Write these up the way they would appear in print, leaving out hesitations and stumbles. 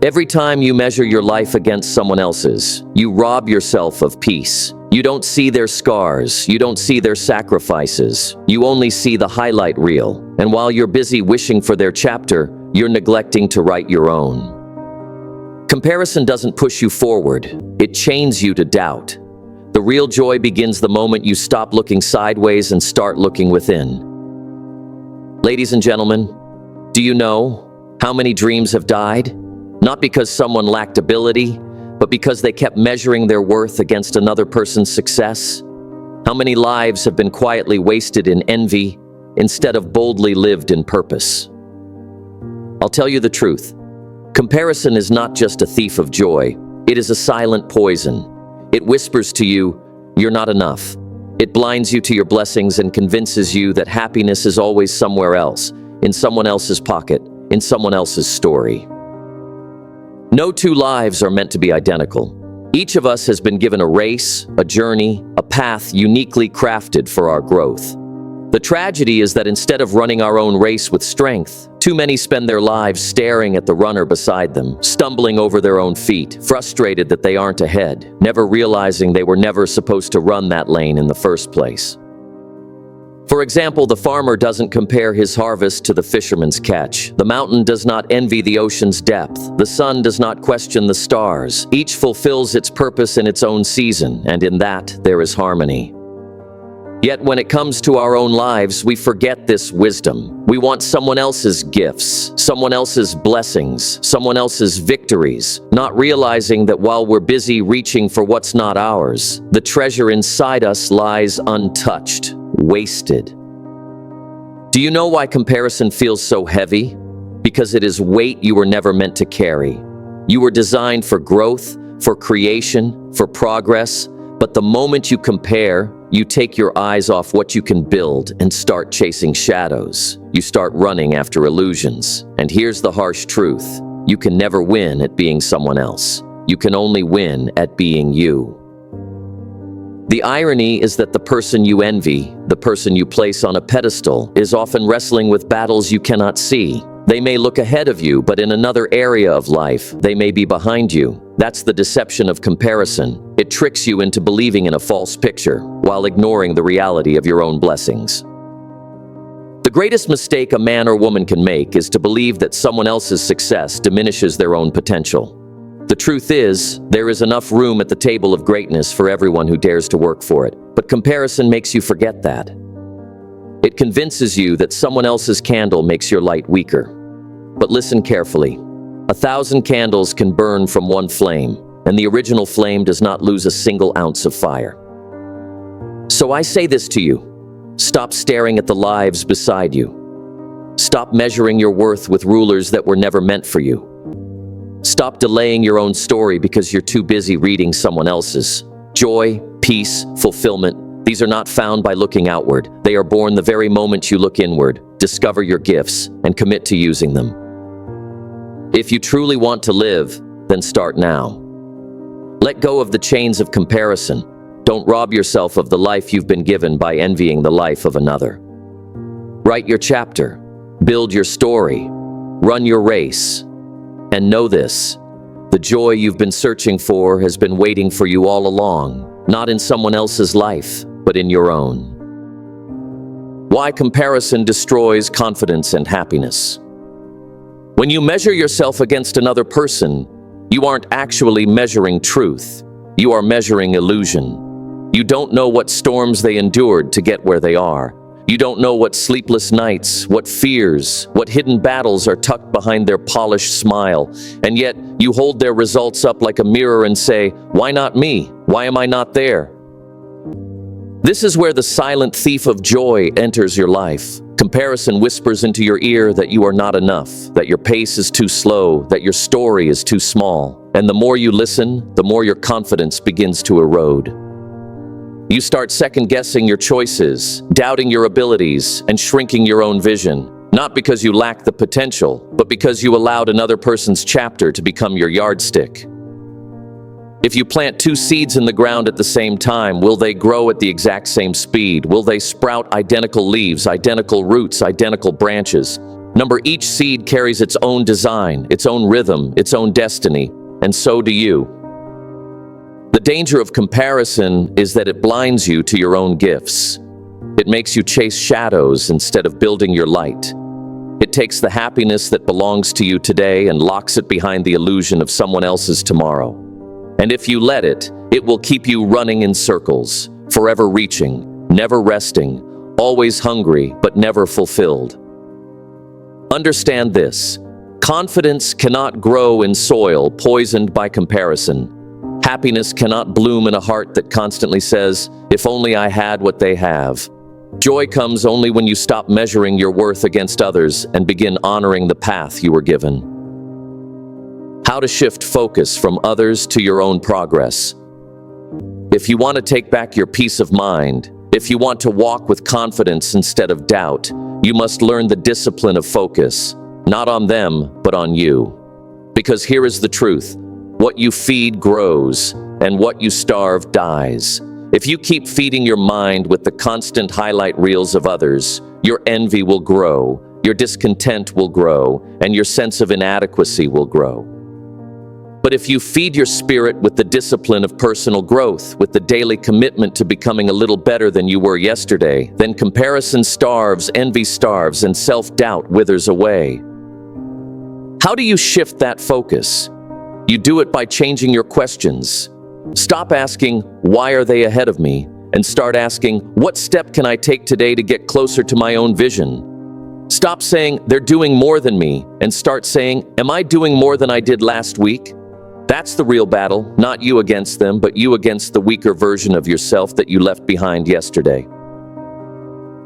Every time you measure your life against someone else's, you rob yourself of peace. You don't see their scars, you don't see their sacrifices, you only see the highlight reel. And while you're busy wishing for their chapter, you're neglecting to write your own. Comparison doesn't push you forward, it chains you to doubt. The real joy begins the moment you stop looking sideways and start looking within. Ladies and gentlemen, do you know how many dreams have died? Not because someone lacked ability, but because they kept measuring their worth against another person's success? How many lives have been quietly wasted in envy instead of boldly lived in purpose? I'll tell you the truth. Comparison is not just a thief of joy. It is a silent poison. It whispers to you, you're not enough. It blinds you to your blessings and convinces you that happiness is always somewhere else, in someone else's pocket, in someone else's story. No two lives are meant to be identical. Each of us has been given a race, a journey, a path uniquely crafted for our growth. The tragedy is that instead of running our own race with strength, too many spend their lives staring at the runner beside them, stumbling over their own feet, frustrated that they aren't ahead, never realizing they were never supposed to run that lane in the first place. For example, the farmer doesn't compare his harvest to the fisherman's catch. The mountain does not envy the ocean's depth. The sun does not question the stars. Each fulfills its purpose in its own season, and in that there is harmony. Yet when it comes to our own lives, we forget this wisdom. We want someone else's gifts, someone else's blessings, someone else's victories, not realizing that while we're busy reaching for what's not ours, the treasure inside us lies untouched, wasted. Do you know why comparison feels so heavy? Because it is weight you were never meant to carry. You were designed for growth, for creation, for progress, but the moment you compare, you take your eyes off what you can build and start chasing shadows. You start running after illusions. And here's the harsh truth. You can never win at being someone else. You can only win at being you. The irony is that the person you envy, the person you place on a pedestal, is often wrestling with battles you cannot see. They may look ahead of you, but in another area of life, they may be behind you. That's the deception of comparison. It tricks you into believing in a false picture, while ignoring the reality of your own blessings. The greatest mistake a man or woman can make is to believe that someone else's success diminishes their own potential. The truth is, there is enough room at the table of greatness for everyone who dares to work for it. But comparison makes you forget that. It convinces you that someone else's candle makes your light weaker. But listen carefully. 1,000 candles can burn from one flame, and the original flame does not lose a single ounce of fire. So I say this to you. Stop staring at the lives beside you. Stop measuring your worth with rulers that were never meant for you. Stop delaying your own story because you're too busy reading someone else's. Joy, peace, fulfillment, these are not found by looking outward. They are born the very moment you look inward, discover your gifts, and commit to using them. If you truly want to live, then start now. Let go of the chains of comparison. Don't rob yourself of the life you've been given by envying the life of another. Write your chapter, build your story, run your race. And know this, the joy you've been searching for has been waiting for you all along, not in someone else's life, but in your own. Why comparison destroys confidence and happiness. When you measure yourself against another person, you aren't actually measuring truth. You are measuring illusion. You don't know what storms they endured to get where they are. You don't know what sleepless nights, what fears, what hidden battles are tucked behind their polished smile, and yet you hold their results up like a mirror and say, "Why not me? Why am I not there?" This is where the silent thief of joy enters your life. Comparison whispers into your ear that you are not enough, that your pace is too slow, that your story is too small. And the more you listen, the more your confidence begins to erode. You start second-guessing your choices, doubting your abilities, and shrinking your own vision, not because you lack the potential, but because you allowed another person's chapter to become your yardstick. If you plant 2 seeds in the ground at the same time, will they grow at the exact same speed? Will they sprout identical leaves, identical roots, identical branches? Remember, each seed carries its own design, its own rhythm, its own destiny, and so do you. The danger of comparison is that it blinds you to your own gifts. It makes you chase shadows instead of building your light. It takes the happiness that belongs to you today and locks it behind the illusion of someone else's tomorrow. And if you let it, it will keep you running in circles, forever reaching, never resting, always hungry but never fulfilled. Understand this: confidence cannot grow in soil poisoned by comparison. Happiness cannot bloom in a heart that constantly says, "If only I had what they have." Joy comes only when you stop measuring your worth against others and begin honoring the path you were given. How to shift focus from others to your own progress. If you want to take back your peace of mind, if you want to walk with confidence instead of doubt, you must learn the discipline of focus, not on them, but on you. Because here is the truth: what you feed grows, and what you starve dies. If you keep feeding your mind with the constant highlight reels of others, your envy will grow, your discontent will grow, and your sense of inadequacy will grow. But if you feed your spirit with the discipline of personal growth, with the daily commitment to becoming a little better than you were yesterday, then comparison starves, envy starves, and self-doubt withers away. How do you shift that focus? You do it by changing your questions. Stop asking, "Why are they ahead of me?" and start asking, "What step can I take today to get closer to my own vision?" Stop saying, "They're doing more than me," and start saying, "Am I doing more than I did last week?" That's the real battle, not you against them, but you against the weaker version of yourself that you left behind yesterday.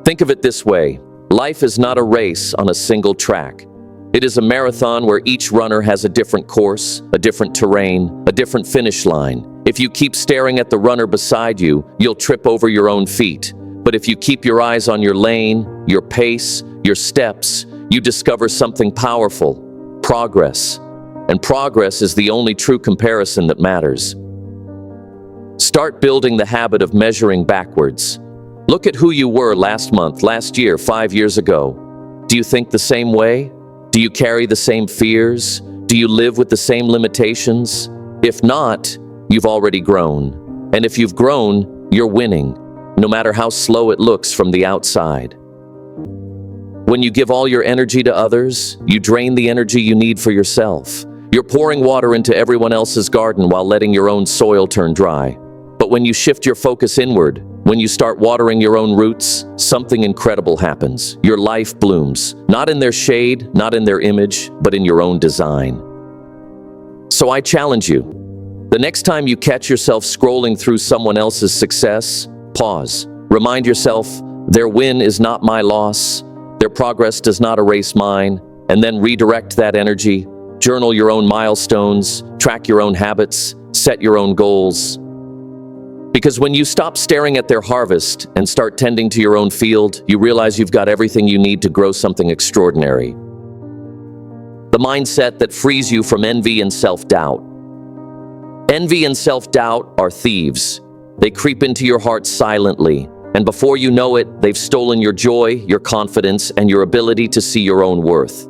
Think of it this way: life is not a race on a single track. It is a marathon where each runner has a different course, a different terrain, a different finish line. If you keep staring at the runner beside you, you'll trip over your own feet. But if you keep your eyes on your lane, your pace, your steps, you discover something powerful: progress. And progress is the only true comparison that matters. Start building the habit of measuring backwards. Look at who you were last month, last year, 5 years ago. Do you think the same way? Do you carry the same fears? Do you live with the same limitations? If not, you've already grown. And if you've grown, you're winning, no matter how slow it looks from the outside. When you give all your energy to others, you drain the energy you need for yourself. You're pouring water into everyone else's garden while letting your own soil turn dry. But when you shift your focus inward, when you start watering your own roots, something incredible happens. Your life blooms, not in their shade, not in their image, but in your own design. So I challenge you: the next time you catch yourself scrolling through someone else's success, pause. Remind yourself, their win is not my loss, their progress does not erase mine, and then redirect that energy. Journal your own milestones, track your own habits, set your own goals. Because when you stop staring at their harvest and start tending to your own field, you realize you've got everything you need to grow something extraordinary. The mindset that frees you from envy and self-doubt. Envy and self-doubt are thieves. They creep into your heart silently, and before you know it, they've stolen your joy, your confidence, and your ability to see your own worth.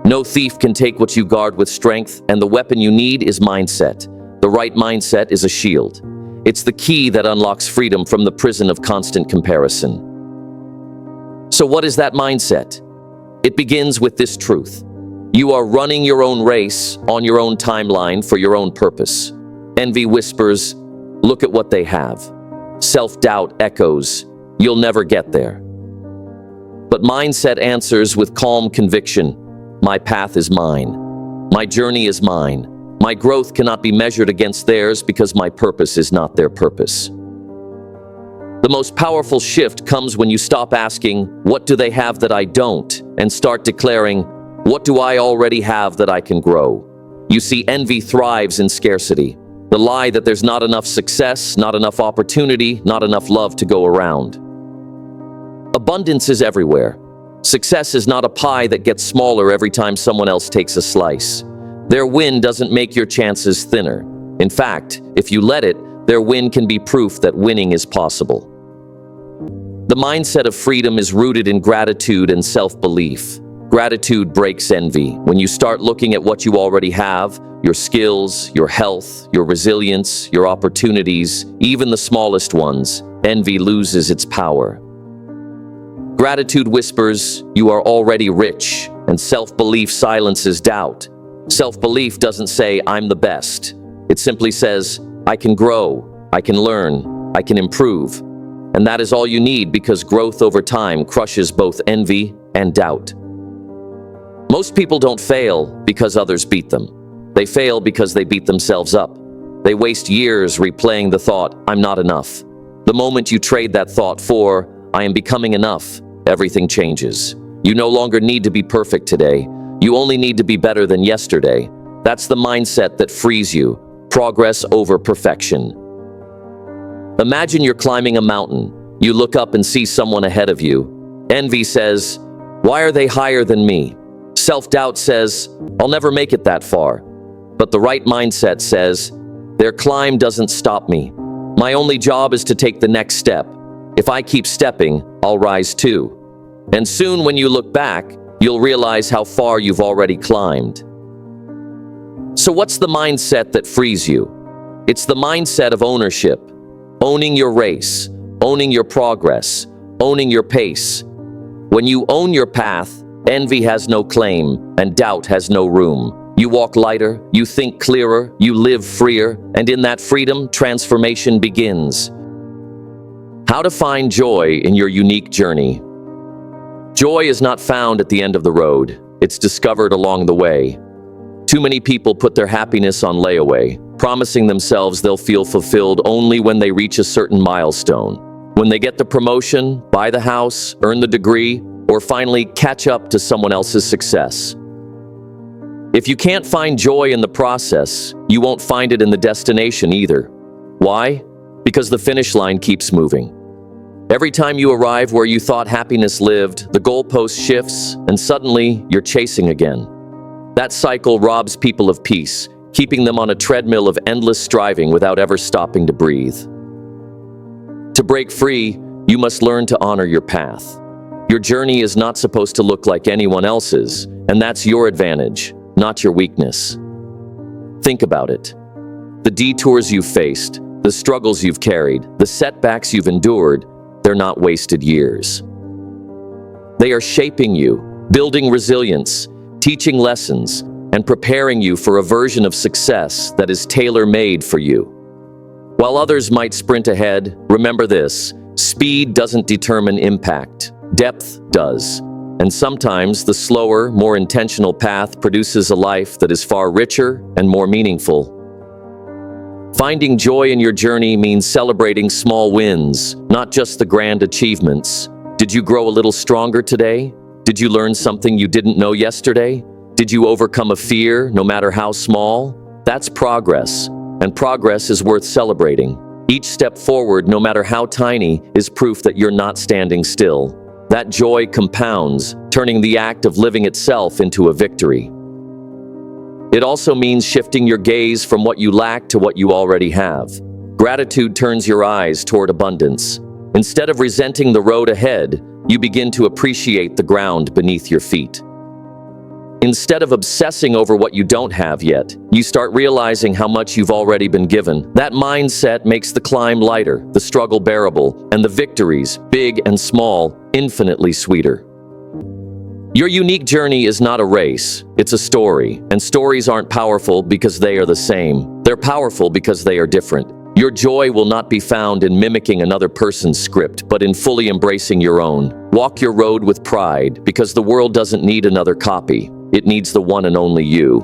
No thief can take what you guard with strength, and the weapon you need is mindset. The right mindset is a shield. It's the key that unlocks freedom from the prison of constant comparison. So what is that mindset? It begins with this truth: you are running your own race on your own timeline for your own purpose. Envy whispers, "Look at what they have." Self-doubt echoes, "You'll never get there." But mindset answers with calm conviction, "My path is mine. My journey is mine. My growth cannot be measured against theirs because my purpose is not their purpose." The most powerful shift comes when you stop asking, "What do they have that I don't?" and start declaring, "What do I already have that I can grow?" You see, envy thrives in scarcity. The lie that there's not enough success, not enough opportunity, not enough love to go around. Abundance is everywhere. Success is not a pie that gets smaller every time someone else takes a slice. Their win doesn't make your chances thinner. In fact, if you let it, their win can be proof that winning is possible. The mindset of freedom is rooted in gratitude and self-belief. Gratitude breaks envy. When you start looking at what you already have, your skills, your health, your resilience, your opportunities, even the smallest ones, envy loses its power. Gratitude whispers, "You are already rich," and self-belief silences doubt. Self-belief doesn't say, "I'm the best." It simply says, "I can grow, I can learn, I can improve." And that is all you need, because growth over time crushes both envy and doubt. Most people don't fail because others beat them. They fail because they beat themselves up. They waste years replaying the thought, "I'm not enough." The moment you trade that thought for, "I am becoming enough," everything changes. You no longer need to be perfect today. You only need to be better than yesterday. That's the mindset that frees you. Progress over perfection. Imagine you're climbing a mountain. You look up and see someone ahead of you. Envy says, "Why are they higher than me?" Self-doubt says, "I'll never make it that far." But the right mindset says, "Their climb doesn't stop me. My only job is to take the next step. If I keep stepping, I'll rise too." And soon when you look back, you'll realize how far you've already climbed. So what's the mindset that frees you? It's the mindset of ownership. Owning your race, owning your progress, owning your pace. When you own your path, envy has no claim and doubt has no room. You walk lighter, you think clearer, you live freer, and in that freedom, transformation begins. How to find joy in your unique journey. Joy is not found at the end of the road. It's discovered along the way. Too many people put their happiness on layaway, promising themselves they'll feel fulfilled only when they reach a certain milestone. When they get the promotion, buy the house, earn the degree, or finally catch up to someone else's success. If you can't find joy in the process, you won't find it in the destination either. Why? Because the finish line keeps moving. Every time you arrive where you thought happiness lived, the goalpost shifts, and suddenly you're chasing again. That cycle robs people of peace, keeping them on a treadmill of endless striving without ever stopping to breathe. To break free, you must learn to honor your path. Your journey is not supposed to look like anyone else's, and that's your advantage, not your weakness. Think about it. The detours you've faced, the struggles you've carried, the setbacks you've endured, they're not wasted years. They are shaping you, building resilience, teaching lessons, and preparing you for a version of success that is tailor-made for you. While others might sprint ahead, remember this: speed doesn't determine impact. Depth does. And sometimes the slower, more intentional path produces a life that is far richer and more meaningful. Finding joy in your journey means celebrating small wins, not just the grand achievements. Did you grow a little stronger today? Did you learn something you didn't know yesterday? Did you overcome a fear, no matter how small? That's progress, and progress is worth celebrating. Each step forward, no matter how tiny, is proof that you're not standing still. That joy compounds, turning the act of living itself into a victory. It also means shifting your gaze from what you lack to what you already have. Gratitude turns your eyes toward abundance. Instead of resenting the road ahead, you begin to appreciate the ground beneath your feet. Instead of obsessing over what you don't have yet, you start realizing how much you've already been given. That mindset makes the climb lighter, the struggle bearable, and the victories, big and small, infinitely sweeter. Your unique journey is not a race, it's a story. And stories aren't powerful because they are the same. They're powerful because they are different. Your joy will not be found in mimicking another person's script, but in fully embracing your own. Walk your road with pride, because the world doesn't need another copy. It needs the one and only you.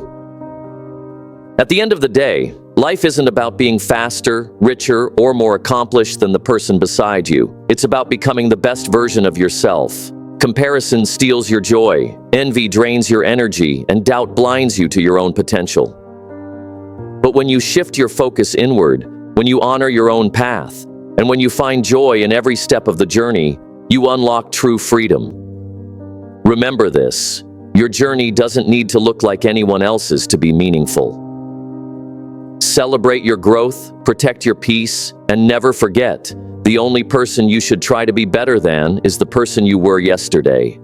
At the end of the day, life isn't about being faster, richer, or more accomplished than the person beside you. It's about becoming the best version of yourself. Comparison steals your joy, envy drains your energy, and doubt blinds you to your own potential. But when you shift your focus inward, when you honor your own path, and when you find joy in every step of the journey, you unlock true freedom. Remember this: your journey doesn't need to look like anyone else's to be meaningful. Celebrate your growth, protect your peace, and never forget, the only person you should try to be better than is the person you were yesterday.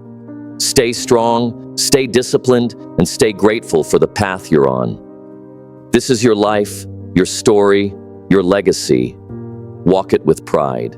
Stay strong, Stay disciplined and stay grateful for the path you're on. This is your life, your story, your legacy. Walk it with pride.